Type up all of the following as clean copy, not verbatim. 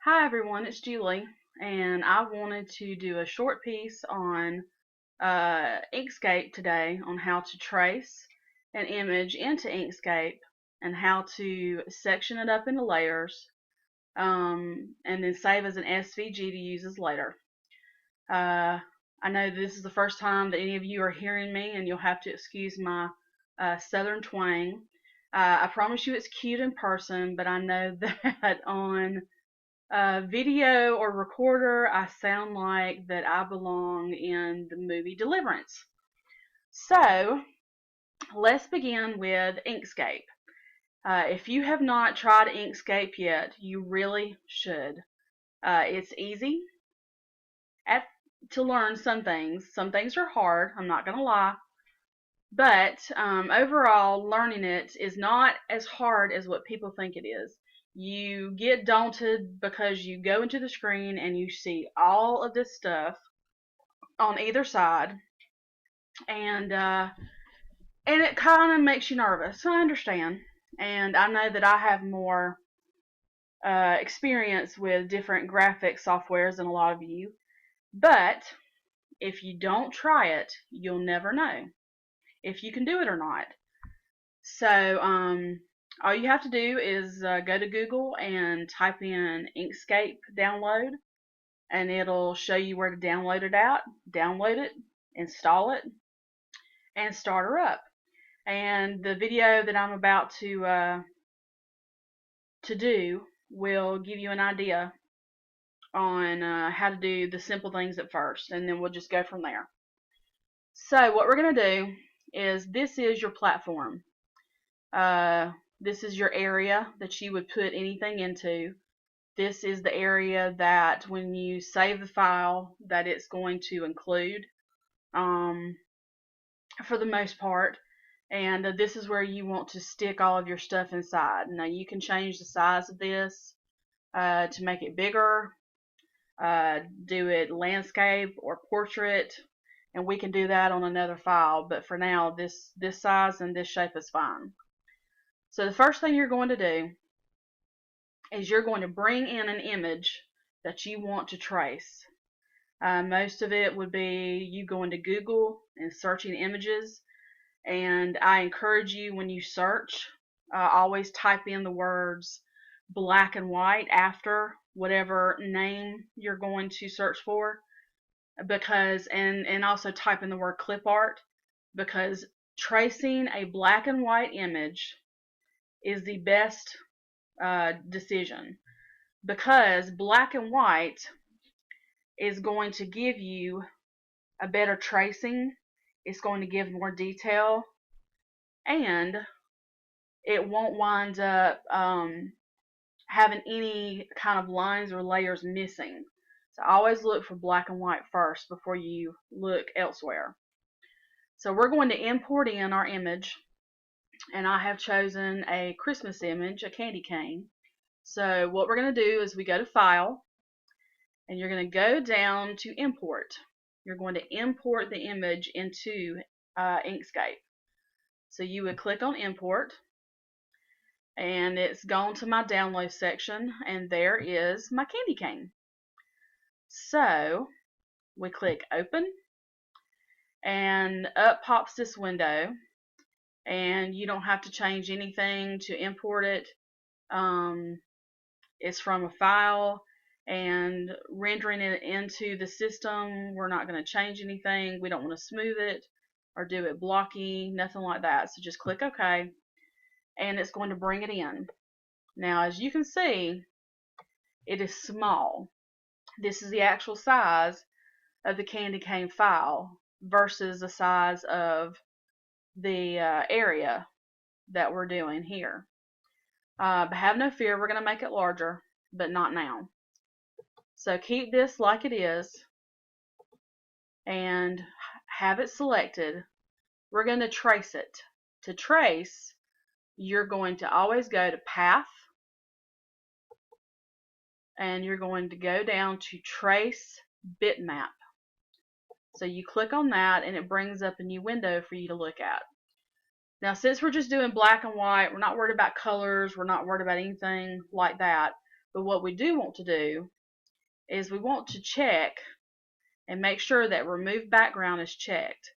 Hi everyone, it's Julie, and I wanted to do a short piece on Inkscape today on how to trace an image into Inkscape and how to section it up into layers and then save as an SVG to use as later. I know this is the first time that any of you are hearing me, and you'll have to excuse my southern twang. I promise you it's cute in person, but I know that on video or recorder, I sound like that I belong in the movie Deliverance. So let's begin with Inkscape. If you have not tried Inkscape yet, you really should. It's easy at, to learn some things. Some things are hard, I'm not going to lie. But overall, learning it is not as hard as what people think it is. You get daunted because you go into the screen and you see all of this stuff on either side, and it kind of makes you nervous. I understand, and I know that I have more experience with different graphic softwares than a lot of you. But if you don't try it, you'll never know if you can do it or not. So all you have to do is go to Google and type in Inkscape download, and it'll show you where to download it at. Download it, install it, and start her up. And the video that I'm about to do will give you an idea on how to do the simple things at first, and then we'll just go from there. So what we're going to do is, this is your platform. This is your area that you would put anything into. This is the area that when you save the file that it's going to include for the most part. And this is where you want to stick all of your stuff inside. Now you can change the size of this to make it bigger, do it landscape or portrait, and we can do that on another file. But for now, this size and this shape is fine. So the first thing you're going to do is you're going to bring in an image that you want to trace. Most of it would be you going to Google and searching images. And I encourage you, when you search, always type in the words black and white after whatever name you're going to search for, because and also type in the word clip art, because tracing a black and white image is the best decision, because black and white is going to give you a better tracing. It's going to give more detail, and it won't wind up having any kind of lines or layers missing. So always look for black and white first before you look elsewhere. So we're going to import in our image, and I have chosen a Christmas image, a candy cane. So what we're going to do is we go to File, and you're going to go down to Import. You're going to import the image into Inkscape. So you would click on Import, and it's gone to my download section, and there is my candy cane. So we click Open, and up pops this window, and you don't have to change anything to import it. It's from a file, and rendering it into the system, we're not going to change anything. We don't want to smooth it or do it blocky, nothing like that. So just click OK, and it's going to bring it in. Now, as you can see, it is small. This is the actual size of the candy cane file versus the size of the area that we're doing here. But have no fear, we're going to make it larger, but not now. So keep this like it is and have it selected. We're going to trace it. To trace, you're going to always go to Path, and you're going to go down to Trace Bitmap. So you click on that, and it brings up a new window for you to look at. Now, since we're just doing black and white, we're not worried about colors, we're not worried about anything like that. But what we do want to do is we want to check and make sure that remove background is checked.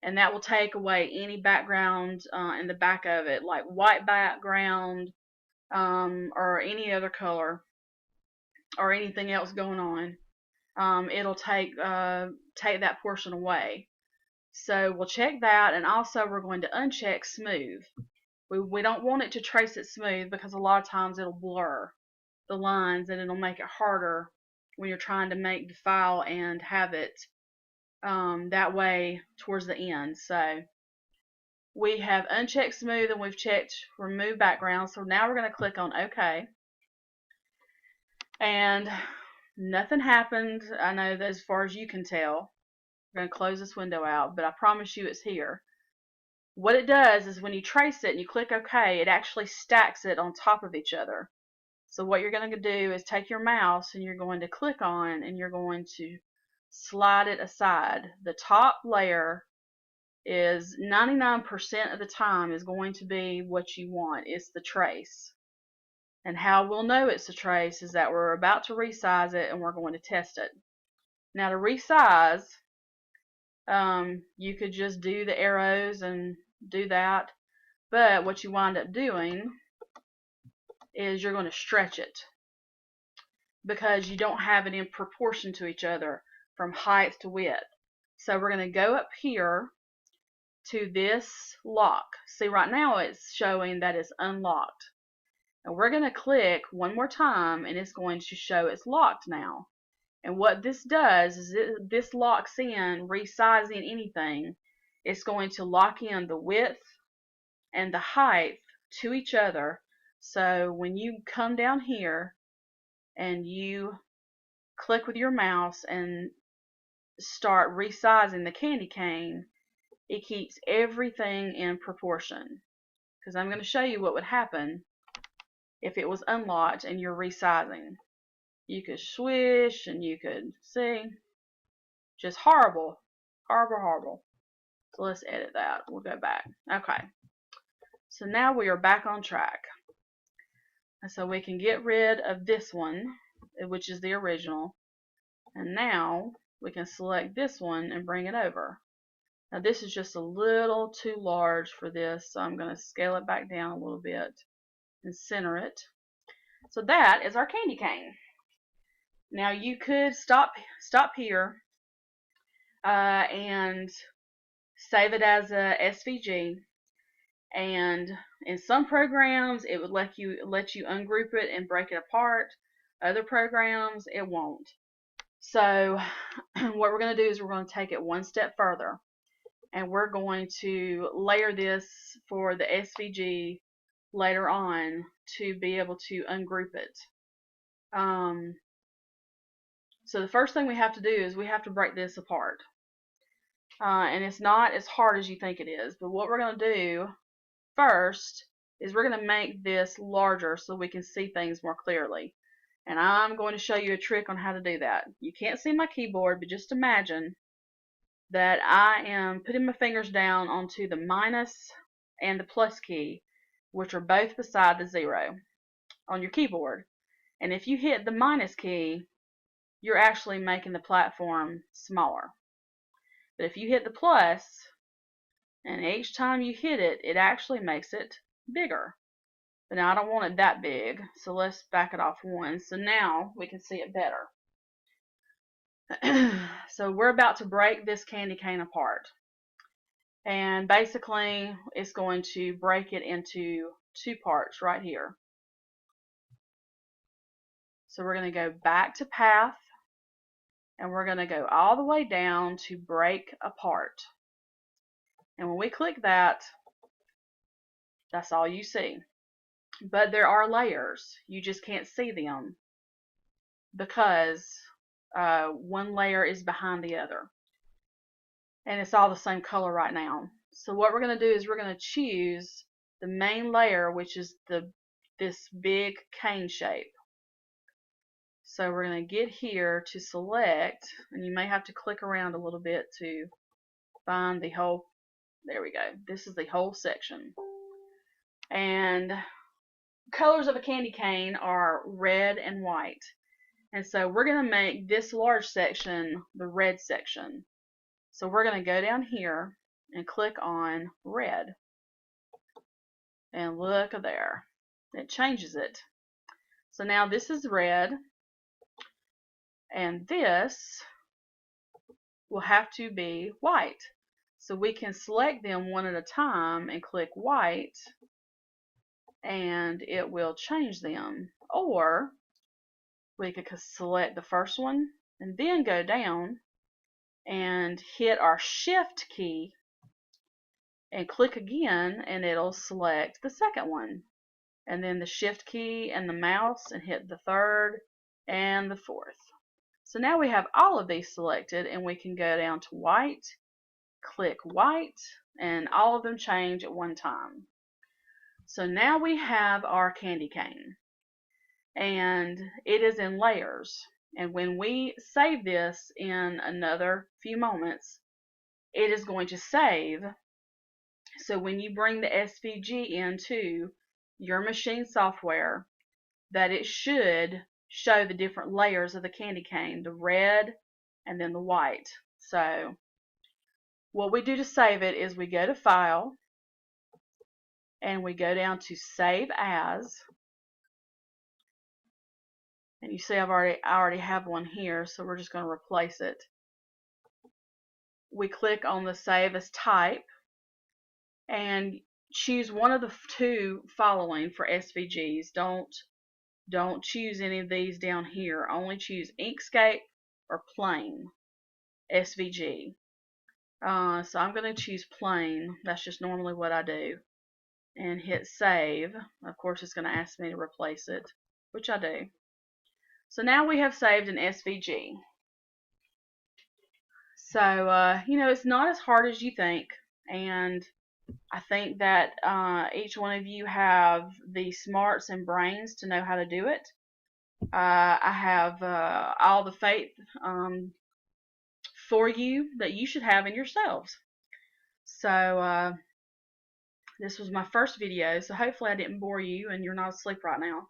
And that will take away any background in the back of it, like white background or any other color or anything else going on. It'll take that portion away. So we'll check that, and also we're going to uncheck smooth. We don't want it to trace it smooth because a lot of times it'll blur the lines and it'll make it harder when you're trying to make the file and have it that way towards the end. So we have unchecked smooth and we've checked remove background. So now we're going to click on OK. And nothing happened. I know that as far as you can tell. I'm going to close this window out, but I promise you it's here. What it does is when you trace it and you click OK, it actually stacks it on top of each other. So what you're going to do is take your mouse and you're going to click on and you're going to slide it aside. The top layer is 99% of the time is going to be what you want. It's the trace. And how we'll know it's a trace is that we're about to resize it and we're going to test it. Now to resize, you could just do the arrows and do that, but what you wind up doing is you're going to stretch it because you don't have it in proportion to each other from height to width. So we're going to go up here to this lock. See, right now it's showing that it's unlocked. And we're going to click one more time and it's going to show it's locked now. And what this does is this locks in resizing anything. It's going to lock in the width and the height to each other. So when you come down here and you click with your mouse and start resizing the candy cane, it keeps everything in proportion. Because I'm going to show you what would happen if it was unlocked and you're resizing. You could swish and you could see. Just horrible. Horrible, horrible. So let's edit that. We'll go back. Okay. So now we are back on track. And so we can get rid of this one, which is the original. And now we can select this one and bring it over. Now this is just a little too large for this, so I'm going to scale it back down a little bit and center it. So that is our candy cane. Now you could stop here and save it as a SVG, and in some programs it would let you ungroup it and break it apart. Other programs it won't. So what we're going to do is we're going to take it one step further, and we're going to layer this for the SVG later on to be able to ungroup it. So the first thing we have to do is we have to break this apart. And it's not as hard as you think it is. But what we're going to do first is we're going to make this larger so we can see things more clearly. And I'm going to show you a trick on how to do that. You can't see my keyboard, but just imagine that I am putting my fingers down onto the minus and the plus key, which are both beside the 0 on your keyboard. And if you hit the minus key, you're actually making the platform smaller. But if you hit the plus, and each time you hit it, it actually makes it bigger. But now I don't want it that big, so let's back it off one. So now we can see it better. So we're about to break this candy cane apart. And basically, it's going to break it into two parts right here. So we're going to go back to path, and we're going to go all the way down to break apart. And when we click that, that's all you see. But there are layers. You just can't see them because one layer is behind the other. And it's all the same color right now. So what we're going to do is we're going to choose the main layer, which is this big cane shape. So we're going to get here to select, and you may have to click around a little bit to find the whole. There we go. This is the whole section. And colors of a candy cane are red and white. And so we're going to make this large section the red section. So we're going to go down here and click on red. And look there. It changes it. So now this is red. And this will have to be white. So we can select them one at a time and click white, and it will change them. Or we could select the first one and then go down and hit our shift key and click again, and it'll select the second one. And then the shift key and the mouse and hit the third and the fourth. So now we have all of these selected, and we can go down to white, click white, and all of them change at one time. So now we have our candy cane, and it is in layers. And when we save this in another few moments, it is going to save. So when you bring the SVG into your machine software, that it should show the different layers of the candy cane, the red and then the white. So what we do to save it is we go to File, and we go down to Save As. And you see I already have one here, so we're just going to replace it. We click on the Save As Type and choose one of the two following for SVGs. Don't choose any of these down here. Only choose Inkscape or Plain SVG. So I'm going to choose Plain. That's just normally what I do. And hit Save. Of course, it's going to ask me to replace it, which I do. So now we have saved an SVG. So, it's not as hard as you think. And I think that each one of you have the smarts and brains to know how to do it. I have all the faith for you that you should have in yourselves. So this was my first video, so hopefully I didn't bore you and you're not asleep right now.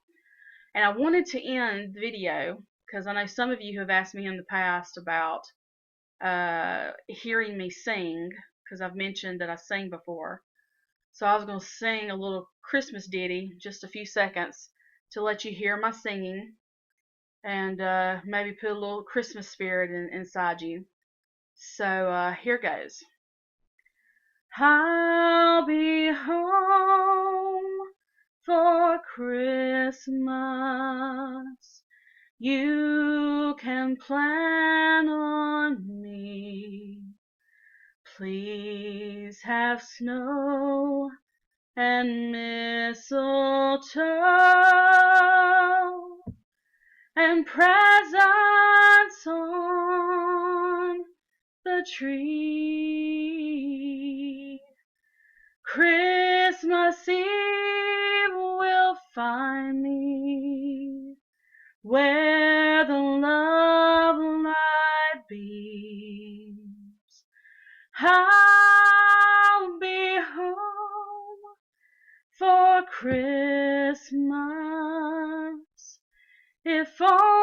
And I wanted to end the video because I know some of you have asked me in the past about hearing me sing, because I've mentioned that I sing before. So I was going to sing a little Christmas ditty, just a few seconds, to let you hear my singing and maybe put a little Christmas spirit inside you. So here goes. I'll be home for Christmas. You can plan on me. Please have snow and mistletoe and presents on the tree. Christmas Eve will find me where the love light beams. I'll be home for Christmas if only